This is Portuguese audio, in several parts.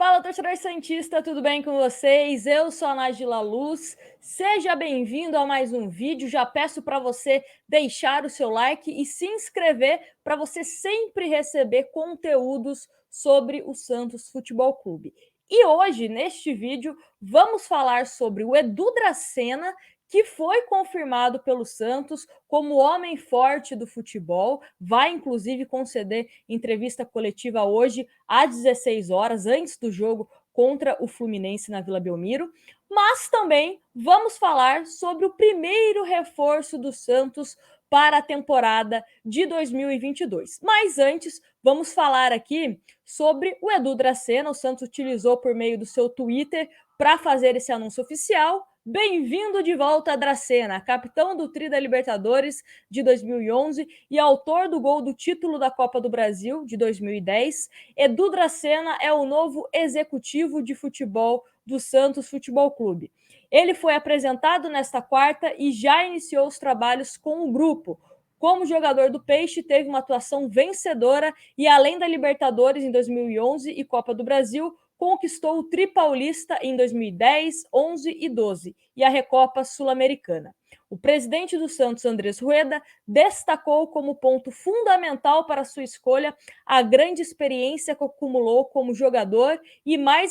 Fala, torcedor santista, tudo bem com vocês? Eu sou a Nájila Luz. Seja bem-vindo a mais um vídeo. Já peço para você deixar o seu like e se inscrever para você sempre receber conteúdos sobre o Santos Futebol Clube. E hoje, neste vídeo, vamos falar sobre o Edu Dracena, que foi confirmado pelo Santos como homem forte do futebol, vai inclusive conceder entrevista coletiva hoje às 16 horas, antes do jogo contra o Fluminense na Vila Belmiro. Mas também vamos falar sobre o primeiro reforço do Santos para a temporada de 2022. Mas antes, vamos falar aqui sobre o Edu Dracena. O Santos utilizou por meio do seu Twitter para fazer esse anúncio oficial. Bem-vindo de volta, Dracena, capitão do Tri da Libertadores de 2011 e autor do gol do título da Copa do Brasil de 2010. Edu Dracena é o novo executivo de futebol do Santos Futebol Clube. Ele foi apresentado nesta quarta e já iniciou os trabalhos com o grupo. Como jogador do Peixe, teve uma atuação vencedora e, além da Libertadores em 2011 e Copa do Brasil, conquistou o Tri Paulista em 2010, 11 e 12 e a Recopa Sul-Americana. O presidente do Santos, Andrés Rueda, destacou como ponto fundamental para sua escolha a grande experiência que acumulou como jogador e, mais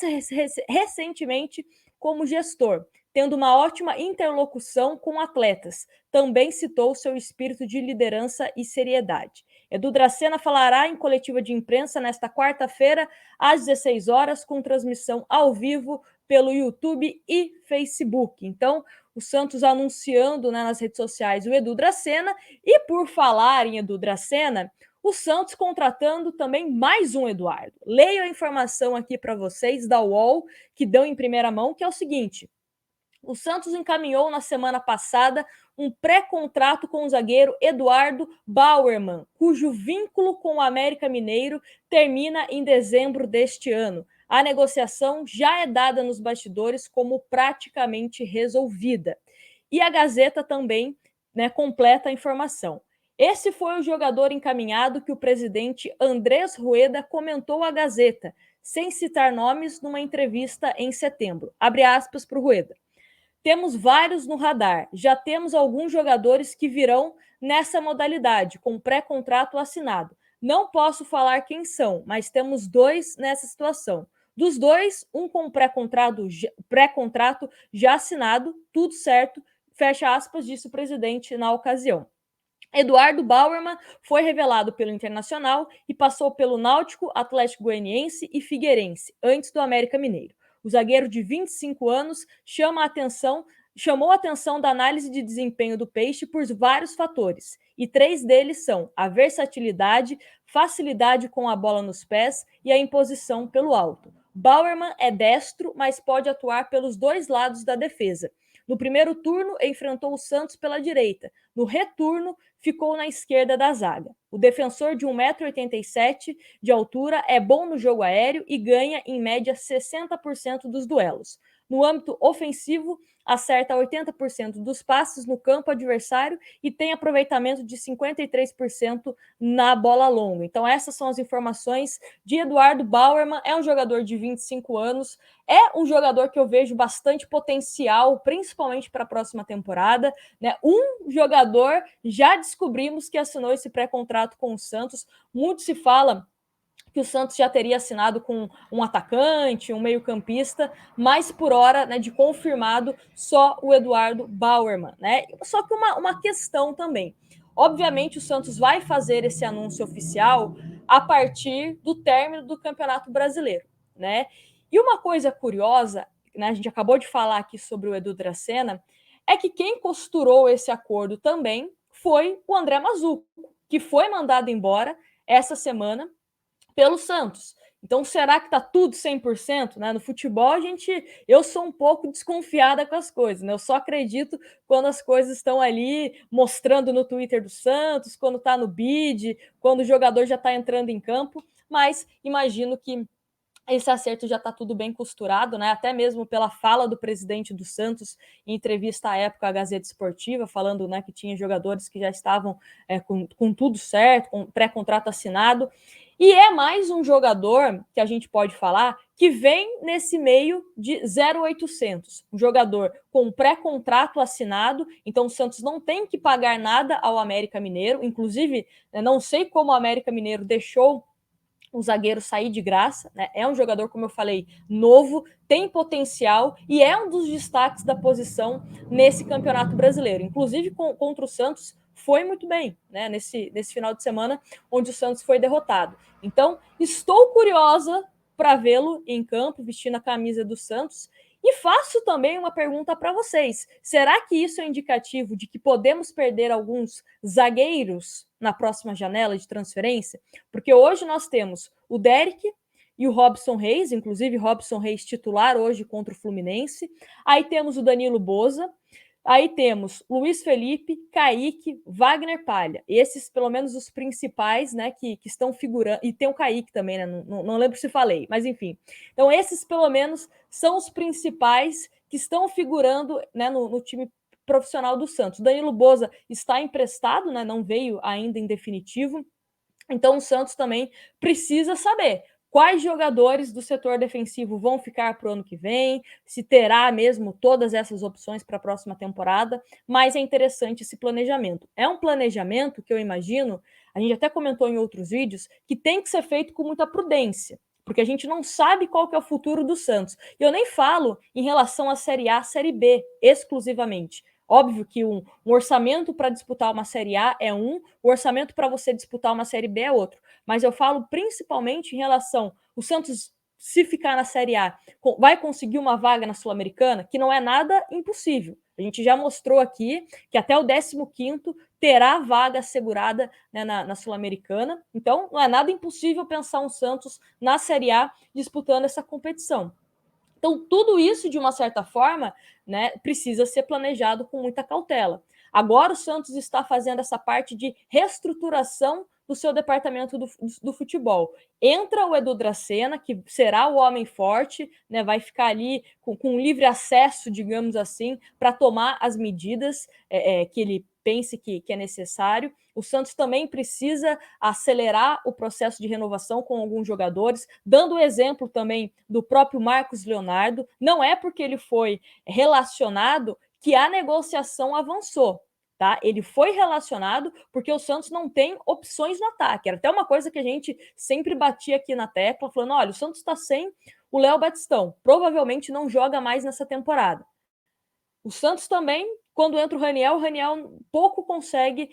recentemente, como gestor, tendo uma ótima interlocução com atletas. Também citou seu espírito de liderança e seriedade. Edu Dracena falará em coletiva de imprensa nesta quarta-feira, às 16 horas, com transmissão ao vivo pelo YouTube e Facebook. Então, o Santos anunciando, nas redes sociais o Edu Dracena. E por falar em Edu Dracena, o Santos contratando também mais um Eduardo. Leio a informação aqui para vocês da UOL, que dão em primeira mão, que é o seguinte: o Santos encaminhou na semana passada um pré-contrato com o zagueiro Eduardo Bauerman, cujo vínculo com o América Mineiro termina em dezembro deste ano. A negociação já é dada nos bastidores como praticamente resolvida. E a Gazeta também, completa a informação. Esse foi o jogador encaminhado que o presidente Andrés Rueda comentou à Gazeta, sem citar nomes, numa entrevista em setembro. Abre aspas para o Rueda. Temos vários no radar. Já temos alguns jogadores que virão nessa modalidade, com pré-contrato assinado. Não posso falar quem são, mas temos dois nessa situação. Dos dois, um com pré-contrato já assinado, tudo certo, fecha aspas, disse o presidente na ocasião. Eduardo Bauerman foi revelado pelo Internacional e passou pelo Náutico, Atlético Goianiense e Figueirense, antes do América Mineiro. O zagueiro de 25 anos chamou a atenção da análise de desempenho do Peixe por vários fatores, e três deles são a versatilidade, facilidade com a bola nos pés e a imposição pelo alto. Bauerman é destro, mas pode atuar pelos dois lados da defesa. No primeiro turno, enfrentou o Santos pela direita. No retorno, ficou na esquerda da zaga. O defensor de 1,87 m de altura é bom no jogo aéreo e ganha, em média, 60% dos duelos. No âmbito ofensivo, acerta 80% dos passes no campo adversário e tem aproveitamento de 53% na bola longa. Então, essas são as informações de Eduardo Bauerman. É um jogador de 25 anos, é um jogador que eu vejo bastante potencial, principalmente para a próxima temporada, né? Um jogador, já descobrimos que assinou esse pré-contrato com o Santos. Muito se fala que o Santos já teria assinado com um atacante, um meio-campista, mas por hora, de confirmado, só o Eduardo Bauerman, né? Só que uma questão também. Obviamente, o Santos vai fazer esse anúncio oficial a partir do término do Campeonato Brasileiro, né? E uma coisa curiosa, né, a gente acabou de falar aqui sobre o Edu Dracena, é que quem costurou esse acordo também foi o André Mazzucco, que foi mandado embora essa semana pelo Santos. Então, será que está tudo 100%? Né? No futebol, eu sou um pouco desconfiada com as coisas. Né? Eu só acredito quando as coisas estão ali mostrando no Twitter do Santos, quando está no bid, quando o jogador já está entrando em campo. Mas imagino que esse acerto já está tudo bem costurado, né? Até mesmo pela fala do presidente do Santos em entrevista à época à Gazeta Esportiva, falando, que tinha jogadores que já estavam com tudo certo, com pré-contrato assinado. E é mais um jogador que a gente pode falar que vem nesse meio de 0,800. Um jogador com pré-contrato assinado, então o Santos não tem que pagar nada ao América Mineiro. Inclusive, não sei como o América Mineiro deixou o zagueiro sair de graça, né? É um jogador, como eu falei, novo, tem potencial e é um dos destaques da posição nesse Campeonato Brasileiro. Inclusive, contra o Santos, foi muito bem, né? Nesse final de semana, onde o Santos foi derrotado. Então, estou curiosa para vê-lo em campo, vestindo a camisa do Santos. E faço também uma pergunta para vocês. Será que isso é indicativo de que podemos perder alguns zagueiros na próxima janela de transferência? Porque hoje nós temos o Derek e o Robson Reis, inclusive Robson Reis titular hoje contra o Fluminense. Aí temos o Danilo Boza. Aí temos Luiz Felipe, Kaique, Wagner Palha. Esses, pelo menos, os principais, né, que estão figurando. E tem o Kaique também, né? Não lembro se falei, mas enfim. Então, esses, pelo menos, são os principais que estão figurando, né, no time profissional do Santos. Danilo Boza está emprestado, né? Não veio ainda em definitivo. Então, o Santos também precisa saber quais jogadores do setor defensivo vão ficar para o ano que vem, se terá mesmo todas essas opções para a próxima temporada, mas é interessante esse planejamento. É um planejamento que eu imagino, a gente até comentou em outros vídeos, que tem que ser feito com muita prudência, porque a gente não sabe qual que é o futuro do Santos. E eu nem falo em relação à Série A, Série B, exclusivamente. Óbvio que um orçamento para disputar uma Série A é um, o orçamento para você disputar uma Série B é outro. Mas eu falo principalmente em relação o Santos, se ficar na Série A, vai conseguir uma vaga na Sul-Americana, que não é nada impossível. A gente já mostrou aqui que até o 15º terá vaga assegurada, né, na Sul-Americana. Então, não é nada impossível pensar um Santos na Série A disputando essa competição. Então, tudo isso, de uma certa forma, né, precisa ser planejado com muita cautela. Agora, o Santos está fazendo essa parte de reestruturação do seu departamento do futebol. Entra o Edu Dracena, que será o homem forte, né, vai ficar ali com livre acesso, digamos assim, para tomar as medidas que ele pense que é necessário. O Santos também precisa acelerar o processo de renovação com alguns jogadores, dando o exemplo também do próprio Marcos Leonardo. Não é porque ele foi relacionado que a negociação avançou. Tá? Ele foi relacionado porque o Santos não tem opções no ataque. Era até uma coisa que a gente sempre batia aqui na tecla, falando: olha, o Santos está sem o Léo Batistão, provavelmente não joga mais nessa temporada. O Santos também, quando entra o Raniel pouco consegue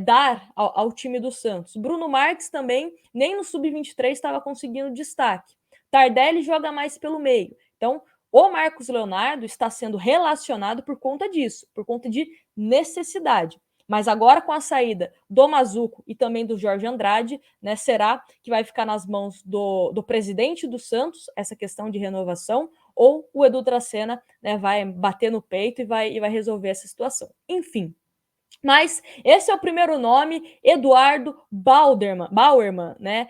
dar ao time do Santos. Bruno Marques também, nem no Sub-23 estava conseguindo destaque. Tardelli joga mais pelo meio. Então, o Marcos Leonardo está sendo relacionado por conta disso, por conta de necessidade. Mas agora, com a saída do Mazuco e também do Jorge Andrade, né, será que vai ficar nas mãos do presidente do Santos essa questão de renovação, ou o Edu Dracena, né, vai bater no peito e vai resolver essa situação. Enfim. Mas esse é o primeiro nome, Eduardo Bauerman, né,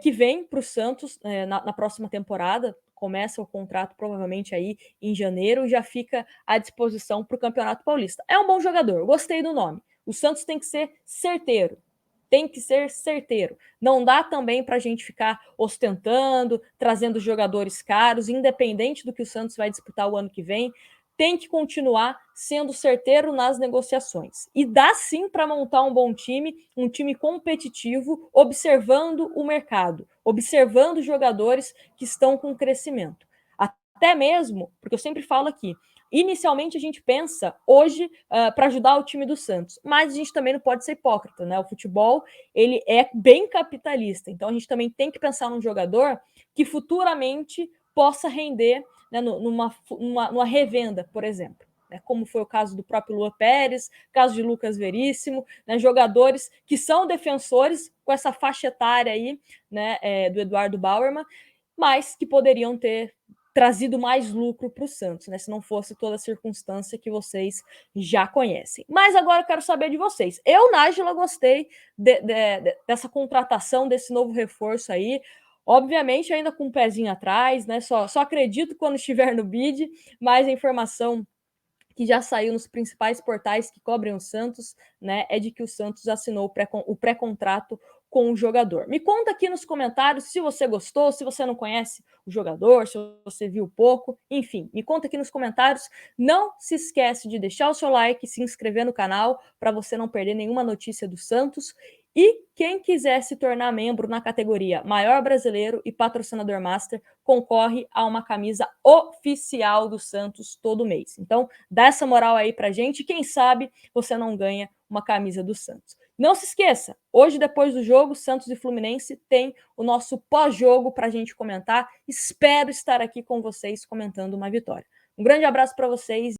que vem para o Santos na próxima temporada. Começa o contrato provavelmente aí em janeiro e já fica à disposição para o Campeonato Paulista. É um bom jogador, gostei do nome. O Santos tem que ser certeiro. Tem que ser certeiro. Não dá também para a gente ficar ostentando, trazendo jogadores caros, independente do que o Santos vai disputar o ano que vem. Tem que continuar sendo certeiro nas negociações. E dá sim para montar um bom time, um time competitivo, observando o mercado, observando jogadores que estão com crescimento. Até mesmo, porque eu sempre falo aqui, inicialmente a gente pensa hoje para ajudar o time do Santos, mas a gente também não pode ser hipócrita, né? O futebol, ele é bem capitalista, então a gente também tem que pensar num jogador que futuramente possa render, né, numa revenda, por exemplo. Né, como foi o caso do próprio Luan Pérez, caso de Lucas Veríssimo, né, jogadores que são defensores com essa faixa etária aí, né, do Eduardo Bauerman, mas que poderiam ter trazido mais lucro para o Santos, né? Se não fosse toda a circunstância que vocês já conhecem. Mas agora eu quero saber de vocês. Eu, Nájila, gostei dessa contratação, desse novo reforço aí. Obviamente, ainda com um pezinho atrás, né? Só acredito quando estiver no bid, mas a informação que já saiu nos principais portais que cobrem o Santos, né, é de que o Santos assinou o pré-contrato com o jogador. Me conta aqui nos comentários se você gostou, se você não conhece o jogador, se você viu pouco, enfim, me conta aqui nos comentários. Não se esquece de deixar o seu like, se inscrever no canal para você não perder nenhuma notícia do Santos. E quem quiser se tornar membro na categoria Maior Brasileiro e Patrocinador Master, concorre a uma camisa oficial do Santos todo mês. Então, dá essa moral aí pra gente. Quem sabe você não ganha uma camisa do Santos. Não se esqueça, hoje depois do jogo, Santos e Fluminense tem o nosso pós-jogo para a gente comentar. Espero estar aqui com vocês comentando uma vitória. Um grande abraço para vocês.